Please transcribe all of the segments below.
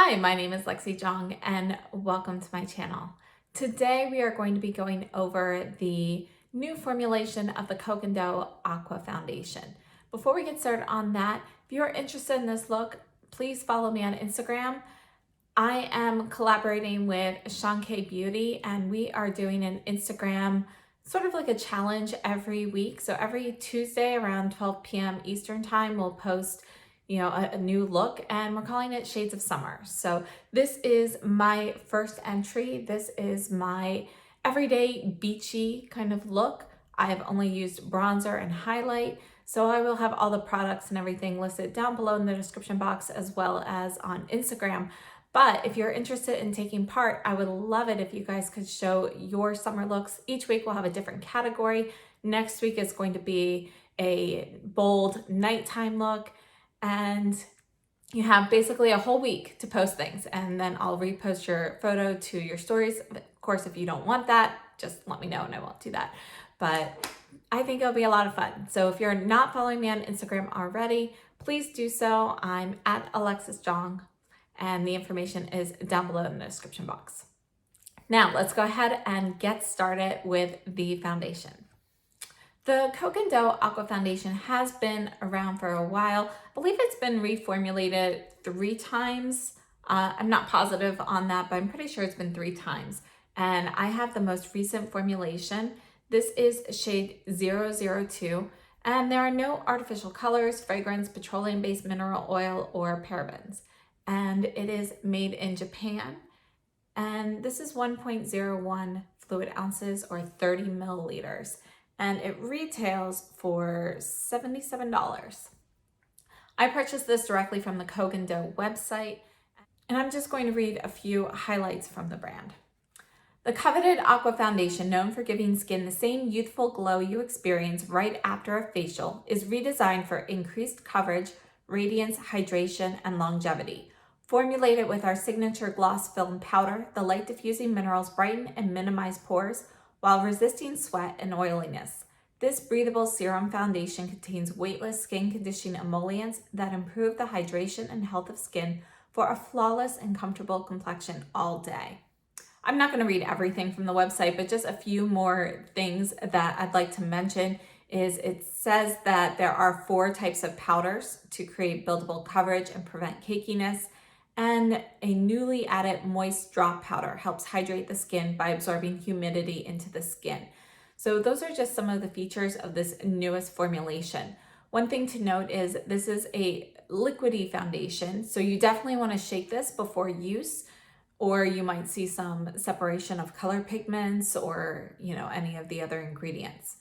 Hi, my name is Lexi Zhang and welcome to my channel. Today we are going to be going over the new formulation of the Coke & Dough Aqua Foundation. Before we get started on that, if you are interested in this look, please follow me on Instagram. I am collaborating with Shanke Beauty and we are doing an Instagram sort of like a challenge every week. So every Tuesday around 12 p.m. Eastern time, we'll post a new look, and we're calling it Shades of Summer. So this is my first entry. This is my everyday beachy kind of look. I have only used bronzer and highlight, so I will have all the products and everything listed down below in the description box as well as on Instagram. But if you're interested in taking part, I would love it if you guys could show your summer looks. Each week we'll have a different category. Next week is going to be a bold nighttime look. And you have basically a whole week to post things, and then I'll repost your photo to your stories. Of course, if you don't want that, just let me know and I won't do that. But I think it'll be a lot of fun. So if you're not following me on Instagram already, please do so. I'm at Alexis Zhang, and the information is down below in the description box. Now let's go ahead and get started with the foundation. The Coke & Dough Aqua Foundation has been around for a while. I believe it's been reformulated 3 times. I'm not positive on that, but I'm pretty sure it's been 3 times. And I have the most recent formulation. This is shade 002, and there are no artificial colors, fragrance, petroleum-based mineral oil, or parabens. And it is made in Japan. And this is 1.01 fluid ounces or 30 milliliters. And it retails for $77. I purchased this directly from the Coke & Dough website, and I'm just going to read a few highlights from the brand. The coveted Aqua Foundation, known for giving skin the same youthful glow you experience right after a facial, is redesigned for increased coverage, radiance, hydration, and longevity. Formulated with our signature gloss film powder, the light diffusing minerals brighten and minimize pores, while resisting sweat and oiliness. This breathable serum foundation contains weightless skin conditioning emollients that improve the hydration and health of skin for a flawless and comfortable complexion all day. I'm not going to read everything from the website, but just a few more things that I'd like to mention is it says that there are 4 types of powders to create buildable coverage and prevent cakiness. And a newly added moist drop powder helps hydrate the skin by absorbing humidity into the skin. So those are just some of the features of this newest formulation. One thing to note is this is a liquidy foundation, so you definitely want to shake this before use, or you might see some separation of color pigments or any of the other ingredients.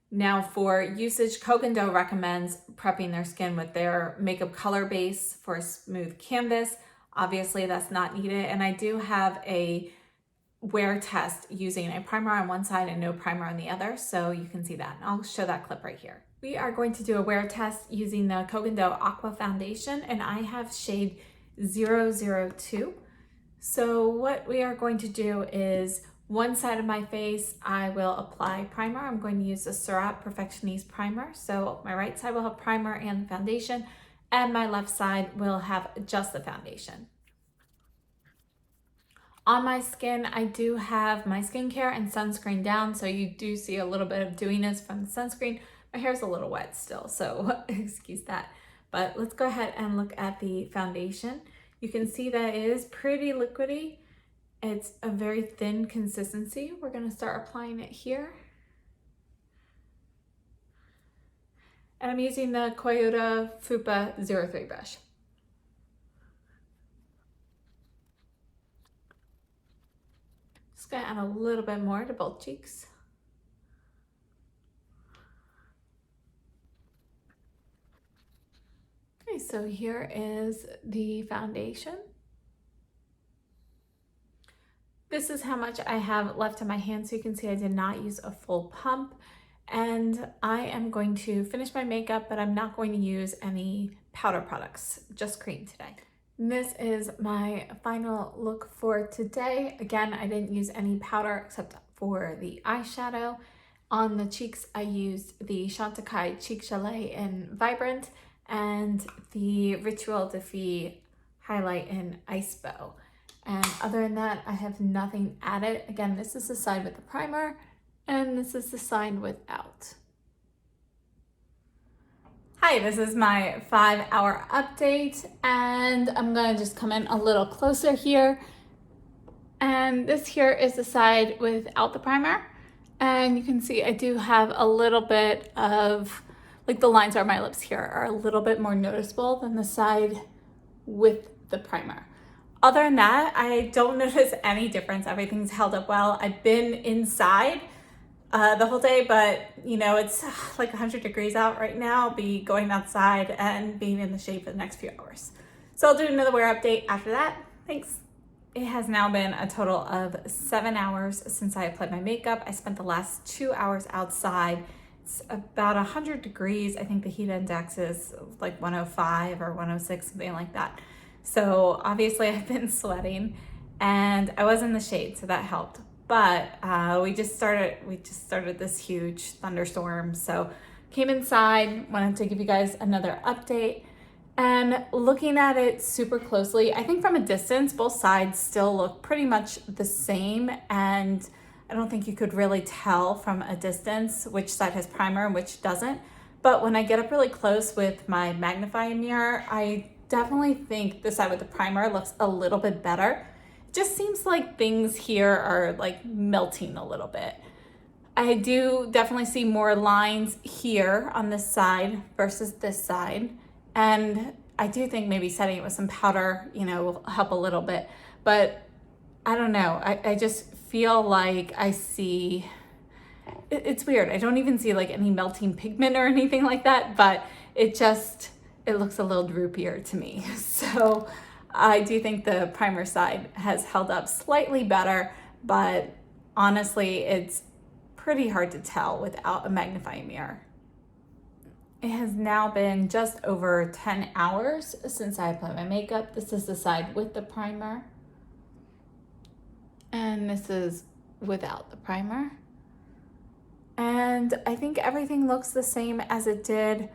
Now for usage, Coke & Dough recommends prepping their skin with their makeup color base for a smooth canvas. Obviously that's not needed, and I do have a wear test using a primer on one side and no primer on the other, so you can see that. And I'll show that clip right here. We are going to do a wear test using the Coke & Dough Aqua Foundation, and I have shade 002. So what we are going to do is one side of my face, I will apply primer. I'm going to use the Surat Perfectioniste primer. So my right side will have primer and the foundation, and my left side will have just the foundation. On my skin, I do have my skincare and sunscreen down, so you do see a little bit of dewiness from the sunscreen. My hair's a little wet still, so excuse that. But let's go ahead and look at the foundation. You can see that it is pretty liquidy. It's a very thin consistency. We're going to start applying it here. And I'm using the Toyota Fupa 03 brush. Just going to add a little bit more to both cheeks. Okay, so here is the foundation. This is how much I have left in my hand, so you can see I did not use a full pump. And I am going to finish my makeup, but I'm not going to use any powder products, just cream today. This is my final look for today. Again, I didn't use any powder except for the eyeshadow. On the cheeks, I used the Chantecaille Cheek Chalet in Vibrant and the Ritual de Fille highlight in Ice Bow. And other than that, I have nothing added. Again, this is the side with the primer, and this is the side without. Hi, this is my 5-hour update, and I'm gonna just come in a little closer here. And this here is the side without the primer. And you can see I do have a little bit of, like the lines around my lips here are a little bit more noticeable than the side with the primer. Other than that, I don't notice any difference. Everything's held up well. I've been inside the whole day, but you know, it's like 100 degrees out right now. I'll be going outside and being in the shade for the next few hours. So I'll do another wear update after that. Thanks. It has now been a total of 7 hours since I applied my makeup. I spent the last 2 hours outside. It's about 100 degrees. I think the heat index is like 105 or 106, something like that. So obviously I've been sweating, and I was in the shade, so that helped. But we just started this huge thunderstorm. So came inside, wanted to give you guys another update. And looking at it super closely, I think from a distance, both sides still look pretty much the same. And I don't think you could really tell from a distance which side has primer and which doesn't. But when I get up really close with my magnifying mirror, I definitely think the side with the primer looks a little bit better. It just seems like things here are like melting a little bit. I do definitely see more lines here on this side versus this side. And I do think maybe setting it with some powder, you know, will help a little bit. But I don't know. I just feel like I see, it's weird. I don't even see like any melting pigment or anything like that, but it looks a little droopier to me. So I do think the primer side has held up slightly better, but honestly, it's pretty hard to tell without a magnifying mirror. It has now been just over 10 hours since I applied my makeup. This is the side with the primer, and this is without the primer. And I think everything looks the same as it did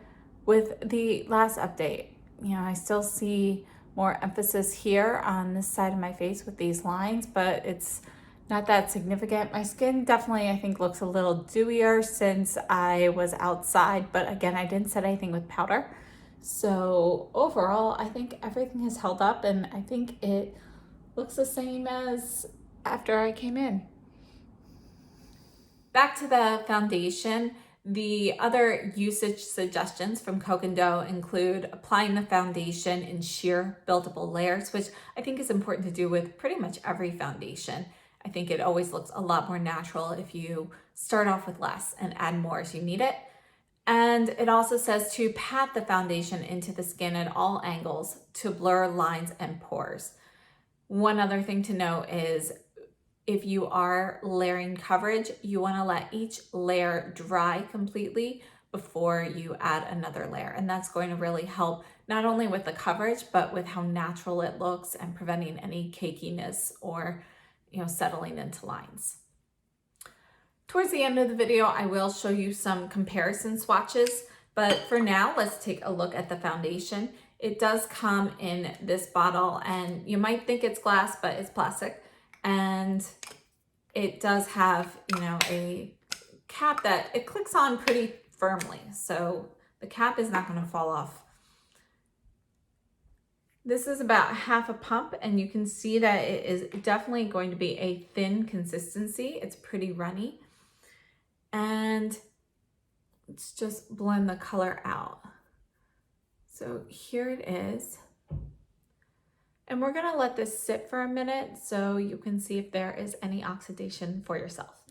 with the last update. You know, I still see more emphasis here on this side of my face with these lines, but it's not that significant. My skin definitely, I think, looks a little dewier since I was outside, but again, I didn't set anything with powder. So overall, I think everything has held up, and I think it looks the same as after I came in. Back to the foundation. The other usage suggestions from Coke & Dough include applying the foundation in sheer buildable layers, which I think is important to do with pretty much every foundation. I think it always looks a lot more natural if you start off with less and add more as you need it. And it also says to pat the foundation into the skin at all angles to blur lines and pores. One other thing to note is if you are layering coverage, you want to let each layer dry completely before you add another layer. And that's going to really help not only with the coverage, but with how natural it looks and preventing any cakiness or, you know, settling into lines. Towards the end of the video, I will show you some comparison swatches, but for now, let's take a look at the foundation. It does come in this bottle, and you might think it's glass, but it's plastic. And it does have, you know, a cap that it clicks on pretty firmly. So the cap is not going to fall off. This is about half a pump, and you can see that it is definitely going to be a thin consistency. It's pretty runny. And let's just blend the color out. So here it is. And we're gonna let this sit for a minute so you can see if there is any oxidation for yourself.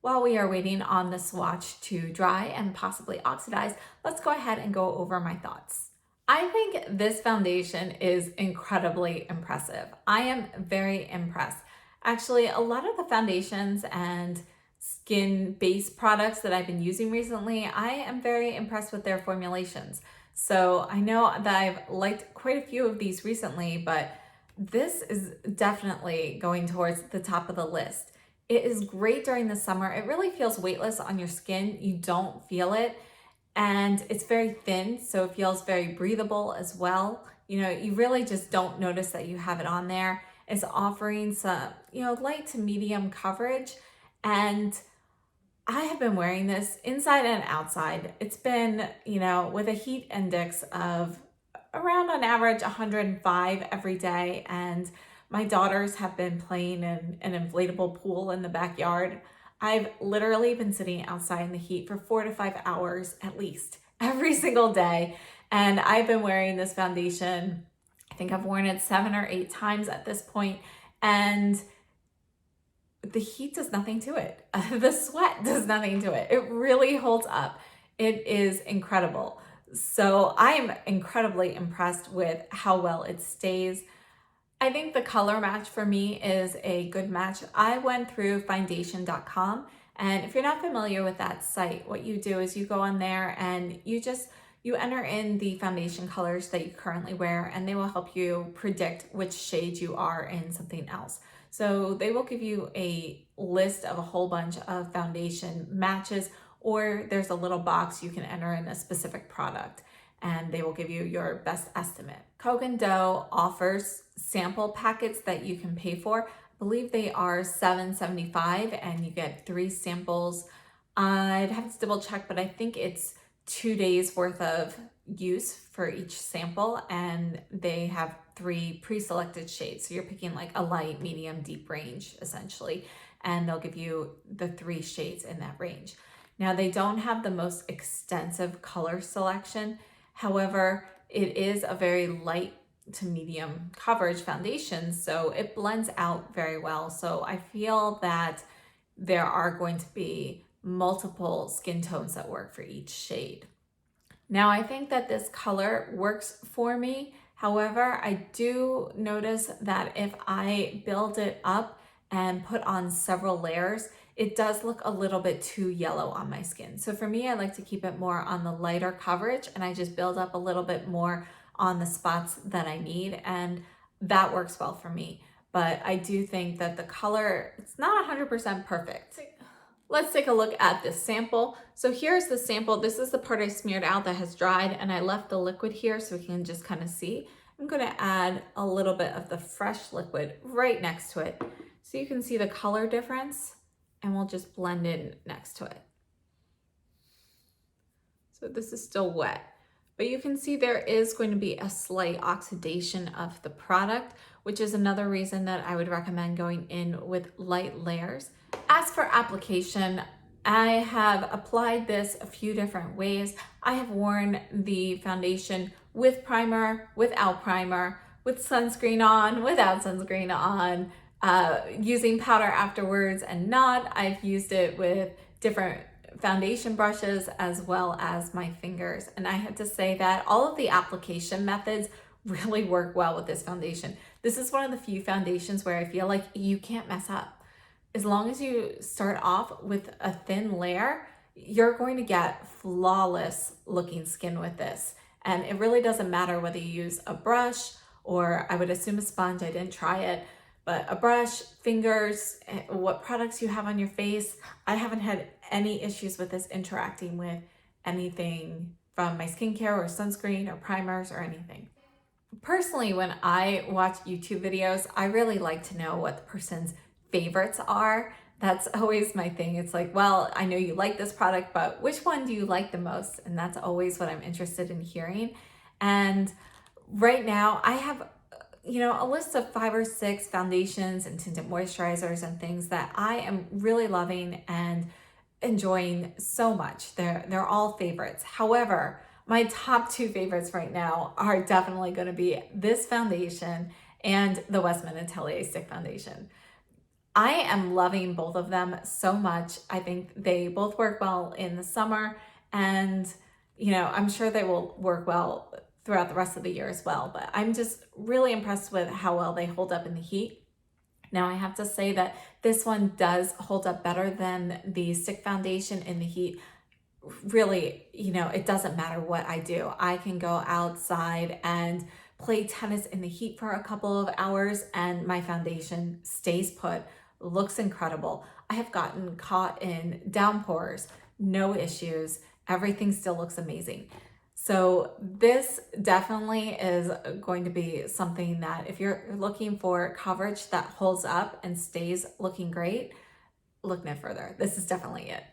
While we are waiting on the swatch to dry and possibly oxidize, let's go ahead and go over my thoughts. I think this foundation is incredibly impressive. I am very impressed. Actually, a lot of the foundations and skin-based products that I've been using recently, I am very impressed with their formulations. So I know that I've liked quite a few of these recently, but this is definitely going towards the top of the list. It is great during the summer. It really feels weightless on your skin. You don't feel it. And it's very thin, so it feels very breathable as well. you really just don't notice that you have it on there. It's offering some, light to medium coverage. And I have been wearing this inside and outside. It's been, with a heat index of around on average 105 every day. And my daughters have been playing in an inflatable pool in the backyard. I've literally been sitting outside in the heat for 4 to 5 hours at least every single day. And I've been wearing this foundation. I think I've worn it 7 or 8 times at this point. And the heat does nothing to it. The sweat does nothing to it. It really holds up. It is incredible. So I am incredibly impressed with how well it stays. I think the color match for me is a good match. I went through foundation.com, and if you're not familiar with that site, what you do is you go on there and you enter in the foundation colors that you currently wear, and they will help you predict which shade you are in something else. So they will give you a list of a whole bunch of foundation matches, or there's a little box you can enter in a specific product, and they will give you your best estimate. Coke & Dough offers sample packets that you can pay for. I believe they are $7.75 and you get 3 samples. I'd have to double check, but I think it's 2 days worth of use for each sample, and they have 3 pre-selected shades. So you're picking like a light, medium, deep range essentially, and they'll give you the 3 shades in that range. Now, they don't have the most extensive color selection. However, it is a very light to medium coverage foundation, so it blends out very well. So I feel that there are going to be multiple skin tones that work for each shade. Now, I think that this color works for me. However, I do notice that if I build it up and put on several layers, it does look a little bit too yellow on my skin. So for me, I like to keep it more on the lighter coverage, and I just build up a little bit more on the spots that I need, and that works well for me. But I do think that the color, it's not 100% perfect. Let's take a look at this sample. So here's the sample. This is the part I smeared out that has dried, and I left the liquid here so we can just kind of see. I'm gonna add a little bit of the fresh liquid right next to it so you can see the color difference, and we'll just blend in next to it. So this is still wet, but you can see there is going to be a slight oxidation of the product, which is another reason that I would recommend going in with light layers. As for application, I have applied this a few different ways. I have worn the foundation with primer, without primer, with sunscreen on, without sunscreen on, using powder afterwards and not. I've used it with different foundation brushes as well as my fingers. And I have to say that all of the application methods really work well with this foundation. This is one of the few foundations where I feel like you can't mess up. As long as you start off with a thin layer, you're going to get flawless looking skin with this. And it really doesn't matter whether you use a brush or I would assume a sponge. I didn't try it, but a brush, fingers, what products you have on your face. I haven't had any issues with this interacting with anything from my skincare or sunscreen or primers or anything. Personally, when I watch YouTube videos, I really like to know what the person's favorites are. That's always my thing. It's like, well, I know you like this product, but which one do you like the most? And that's always what I'm interested in hearing. And right now I have, a list of 5 or 6 foundations and tinted moisturizers and things that I am really loving and enjoying so much. They're all favorites. However, my top 2 favorites right now are definitely going to be this foundation and the Westman Atelier Stick Foundation. I am loving both of them so much. I think they both work well in the summer, and I'm sure they will work well throughout the rest of the year as well, but I'm just really impressed with how well they hold up in the heat. Now, I have to say that this one does hold up better than the stick foundation in the heat. Really, it doesn't matter what I do. I can go outside and play tennis in the heat for a couple of hours and my foundation stays put, looks incredible. I have gotten caught in downpours, no issues. Everything still looks amazing. So this definitely is going to be something that if you're looking for coverage that holds up and stays looking great, look no further. This is definitely it.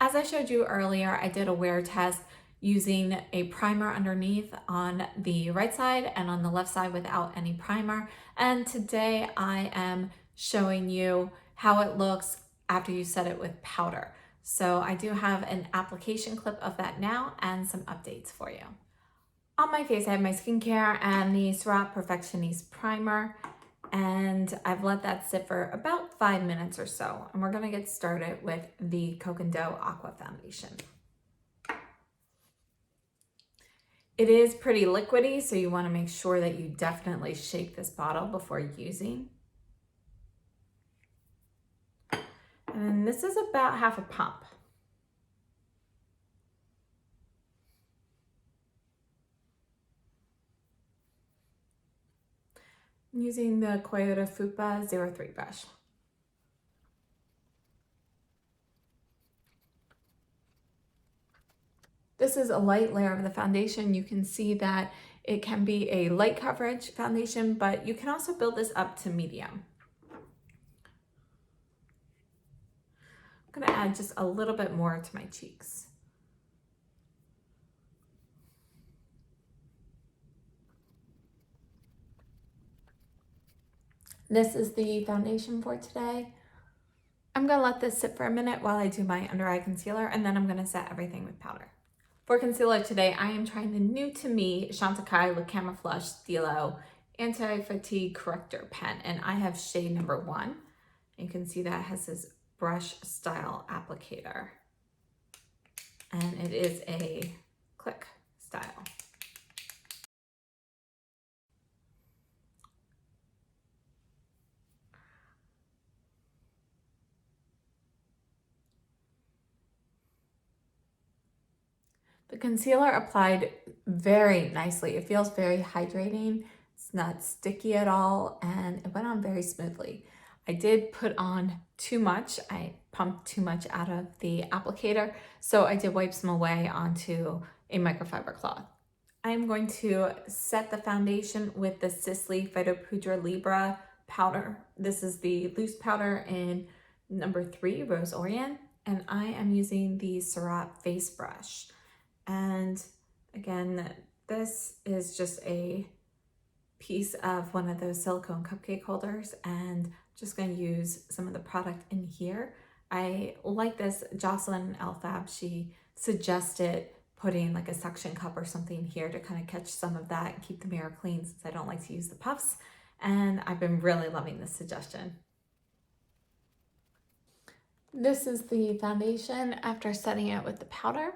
As I showed you earlier, I did a wear test using a primer underneath on the right side and on the left side without any primer. And today I am showing you how it looks after you set it with powder. So I do have an application clip of that now and some updates for you. On my face, I have my skincare and the CeraVe Perfectionist primer, and I've let that sit for about 5 minutes or so. And we're gonna get started with the Coke & Dough Aqua Foundation. It is pretty liquidy, so you wanna make sure that you definitely shake this bottle before using. And this is about half a pump. I'm using the Toyota Fupa 03 brush. This is a light layer of the foundation. You can see that it can be a light coverage foundation, but you can also build this up to medium. I'm gonna add just a little bit more to my cheeks. This is the foundation for today. I'm gonna let this sit for a minute while I do my under eye concealer, and then I'm gonna set everything with powder. For concealer today, I am trying the new to me Chantecaille Le Camouflage Stylo Anti-Fatigue Corrector Pen, and I have shade number 1. You can see that it has this brush style applicator, and it is a click style. The concealer applied very nicely. It feels very hydrating. It's not sticky at all, and it went on very smoothly. I did put on too much. I pumped too much out of the applicator, so I did wipe some away onto a microfiber cloth. I'm going to set the foundation with the Sisley Phyto Poudre Libre powder. This is the loose powder in number 3, Rose Orient, and I am using the CeraVe face brush. And again, this is just a piece of one of those silicone cupcake holders, and I'm just going to use some of the product in here. I like this. Jocelyn Elfab, she suggested putting like a suction cup or something here to kind of catch some of that and keep the mirror clean, since I don't like to use the puffs. And I've been really loving this suggestion. This is the foundation after setting it with the powder.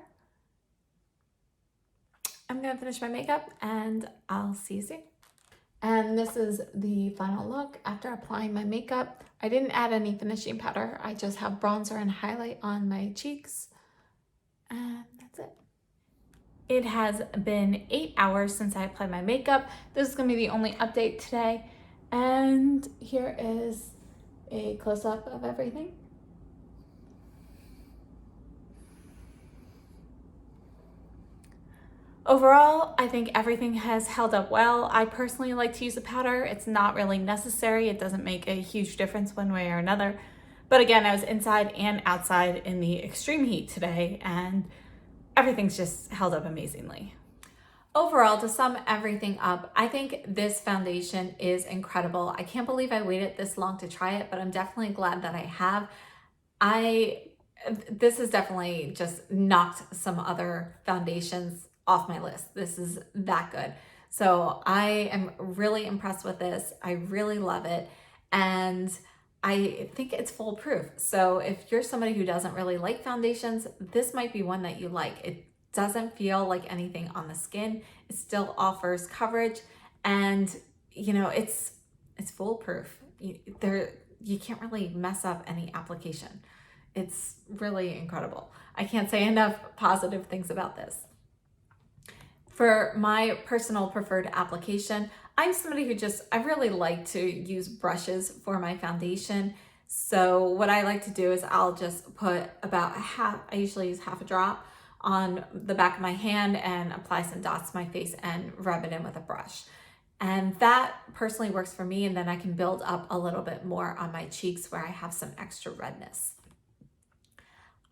I'm gonna finish my makeup and I'll see you soon. And this is the final look after applying my makeup. I didn't add any finishing powder. I just have bronzer and highlight on my cheeks. And that's it. It has been 8 hours since I applied my makeup. This is gonna be the only update today. And here is a close-up of everything. Overall, I think everything has held up well. I personally like to use the powder. It's not really necessary. It doesn't make a huge difference one way or another. But again, I was inside and outside in the extreme heat today, and everything's just held up amazingly. Overall, to sum everything up, I think this foundation is incredible. I can't believe I waited this long to try it, but I'm definitely glad that I have. This has definitely just knocked some other foundations off my list. This is that good. So I am really impressed with this. I really love it. And I think it's foolproof. So if you're somebody who doesn't really like foundations, this might be one that you like. It doesn't feel like anything on the skin. It still offers coverage, and you know, it's foolproof. You can't really mess up any application. It's really incredible. I can't say enough positive things about this. For my personal preferred application, I'm somebody who I really like to use brushes for my foundation. So what I like to do is I'll just put about I usually use half a drop on the back of my hand and apply some dots to my face and rub it in with a brush. And that personally works for me, and then I can build up a little bit more on my cheeks where I have some extra redness.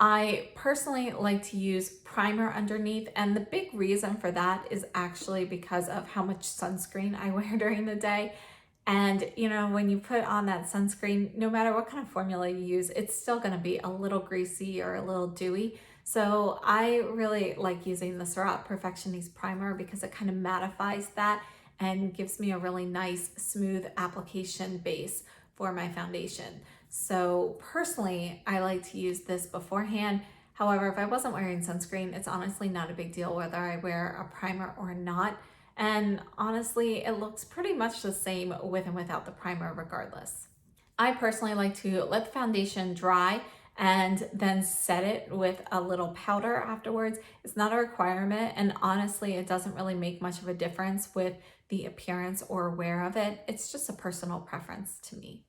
I personally like to use primer underneath, and the big reason for that is actually because of how much sunscreen I wear during the day. And you know, when you put on that sunscreen, no matter what kind of formula you use, it's still going to be a little greasy or a little dewy. So I really like using the Surratt Perfectionist primer because it kind of mattifies that and gives me a really nice smooth application base for my foundation. So personally, I like to use this beforehand. However, if I wasn't wearing sunscreen, it's honestly not a big deal whether I wear a primer or not. And honestly, it looks pretty much the same with and without the primer regardless. I personally like to let the foundation dry and then set it with a little powder afterwards. It's not a requirement, and honestly, it doesn't really make much of a difference with the appearance or wear of it. It's just a personal preference to me.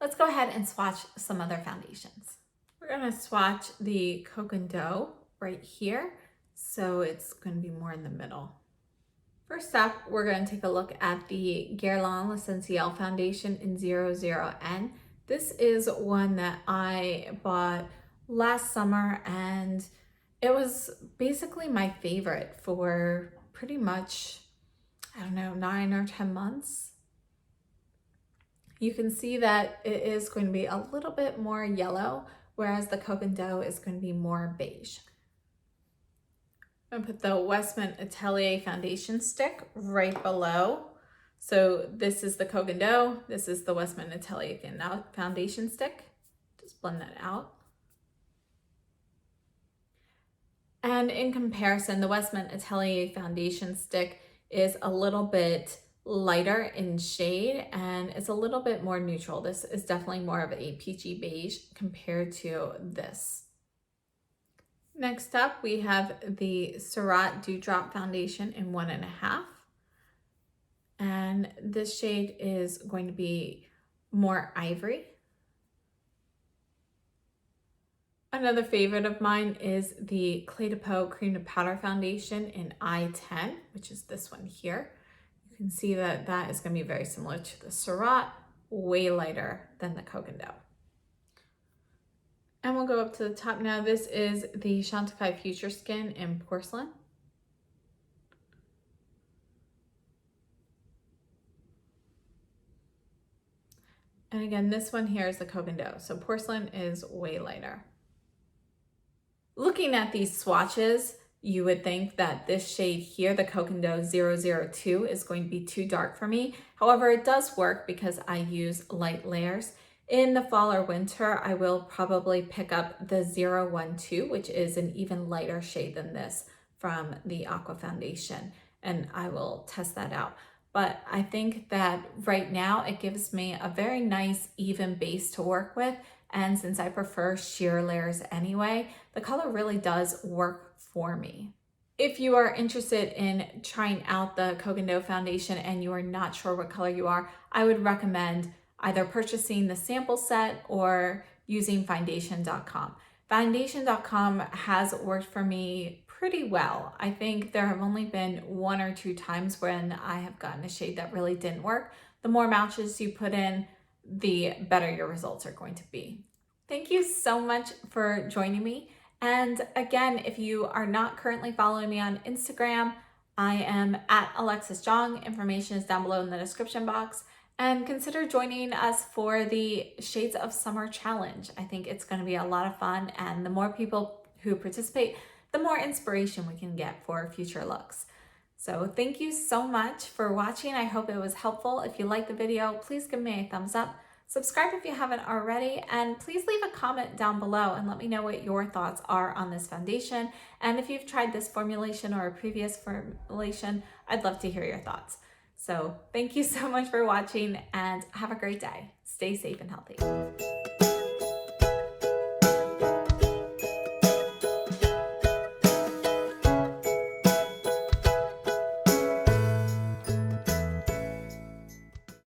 Let's go ahead and swatch some other foundations. We're gonna swatch the Cocoa Dough right here. So it's gonna be more in the middle. First up, we're going to take a look at the Guerlain L'Essentiel foundation in 00N. This is one that I bought last summer, and it was basically my favorite for pretty much, I don't know, 9 or 10 months. You can see that it is going to be a little bit more yellow, whereas the Cocoa Dough is going to be more beige. I'm gonna put the Westman Atelier foundation stick right below. So this is the Cocoa Dough, this is the Westman Atelier foundation stick. Just blend that out. And in comparison, the Westman Atelier foundation stick is a little bit lighter in shade and it's a little bit more neutral. This is definitely more of a peachy beige compared to this. Next up, we have the Surratt Dewdrop foundation in 1.5. And this shade is going to be more ivory. Another favorite of mine is the Clé de Peau Cream to Powder foundation in I-10, which is this one here. You can see that that is going to be very similar to the Surratt, way lighter than the Cocoa Dough. And we'll go up to the top now. This is the Chantecaille Future Skin in Porcelain. And again, this one here is the Cocoa Dough. So Porcelain is way lighter. Looking at these swatches, you would think that this shade here, the Cocoa Dough 002, is going to be too dark for me. However, it does work because I use light layers. In the fall or winter, I will probably pick up the 012, which is an even lighter shade than this from the Aqua foundation, and I will test that out. But I think that right now it gives me a very nice even base to work with, and since I prefer sheer layers anyway, the color really does work for me. If you are interested in trying out the Cocoa Dough foundation and you are not sure what color you are, I would recommend either purchasing the sample set or using foundation.com. Foundation.com has worked for me pretty well. I think there have only been 1 or 2 times when I have gotten a shade that really didn't work. The more matches you put in, the better your results are going to be. Thank you so much for joining me. And again, if you are not currently following me on Instagram, I am at Alexis Zhang. Information is down below in the description box. And consider joining us for the Shades of Summer Challenge. I think it's going to be a lot of fun, and the more people who participate, the more inspiration we can get for future looks. So thank you so much for watching. I hope it was helpful. If you liked the video, please give me a thumbs up. Subscribe if you haven't already, and please leave a comment down below and let me know what your thoughts are on this foundation. And if you've tried this formulation or a previous formulation, I'd love to hear your thoughts. So thank you so much for watching and have a great day. Stay safe and healthy.